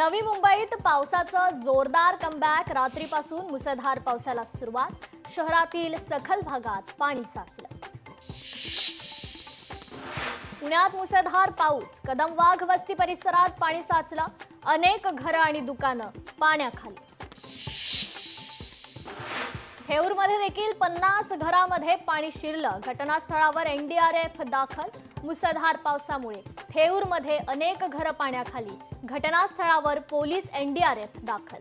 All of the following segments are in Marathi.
नवी मुंबईत पावसाचं जोरदार कमबॅक। रात्रीपासून मुसळधार पावसाला सुरुवात। शहरातील सखल भागात पाणी साचलं। पुण्यात मुसळधार पाऊस। कदमवाघ वस्ती परिसरात पाणी साचलं। अनेक घरं आणि दुकानं पाण्याखाली। थेऊरमध्ये देखील 50 घरांमध्ये पाणी शिरलं। घटनास्थळावर एनडीआरएफ दाखल। मुसळधार पावसामुळे थेऊरमध्ये अनेक घरं पाण्याखाली। घटनास्थळावर पोलीस एनडीआरएफ दाखल।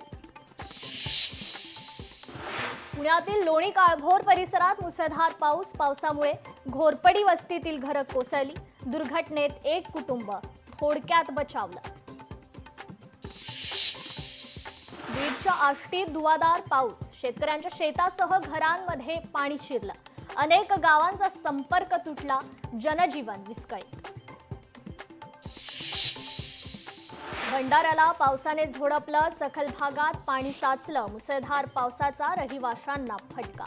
पुण्यातील लोणी काळभोर परिसरात मुसळधार पाऊस। पावसामुळे घोरपडी वस्तीतील घरं कोसळली। दुर्घटनेत एक कुटुंब थोडक्यात बचावलं। बीडच्या आष्टीत धुवाधार पाऊस। शेतकऱ्यांच्या शेतासह घरांमध्ये पाणी शिरलं। अनेक गावांचा संपर्क तुटला। जनजीवन विस्कळीत। भंडाऱ्याला पावसाने झोडपलं। सखल भागात पाणी साचलं। मुसळधार पावसाचा रहिवाशांना फटका।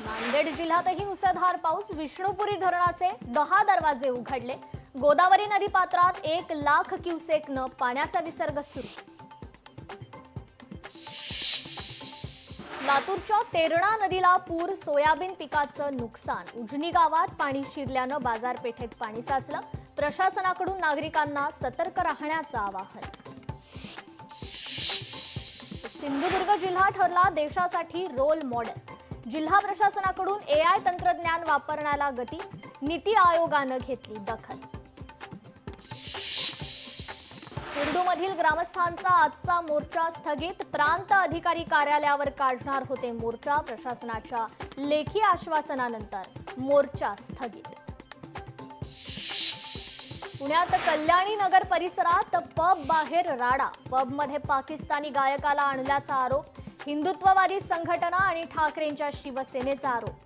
नांदेड जिल्ह्यातही मुसळधार पाऊस। विष्णुपुरी धरणाचे 10 दरवाजे उघडले। गोदावरी नदीपात्रात 1 लाख क्युसेकनं पाण्याचा विसर्ग सुरू। लातूरच्या तेरणा नदीला पूर। सोयाबीन पिकाचं नुकसान। उजनी गावात पाणी शिरल्यानं बाजारपेठेत पाणी साचलं। प्रशासनाकडून नागरिकांना सतर्क राहण्याचं आवाहन। सिंधुदुर्ग जिल्हा ठरला देशासाठी रोल मॉडेल। जिल्हा प्रशासनाकडून एआय तंत्रज्ञान वापरण्याला गती। नीती आयोगानं घेतली दखल। कुर्डूमधील ग्रामस्थांचा आजचा मोर्चा स्थगित। प्रांत अधिकारी कार्यालयावर काढणार होते मोर्चा। प्रशासनाच्या लेखी आश्वासनानंतर मोर्चा स्थगित। पुण्यात कल्याणी नगर परिसरात पब बाहेर राडा। पबमध्ये पाकिस्तानी गायकाला आणल्याचा आरोप। हिंदुत्ववादी संघटना आणि ठाकरेंच्या शिवसेनेचा आरोप।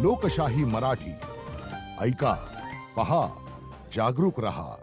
लोकशाही मराठी ऐका, पहा, जागरूक रहा।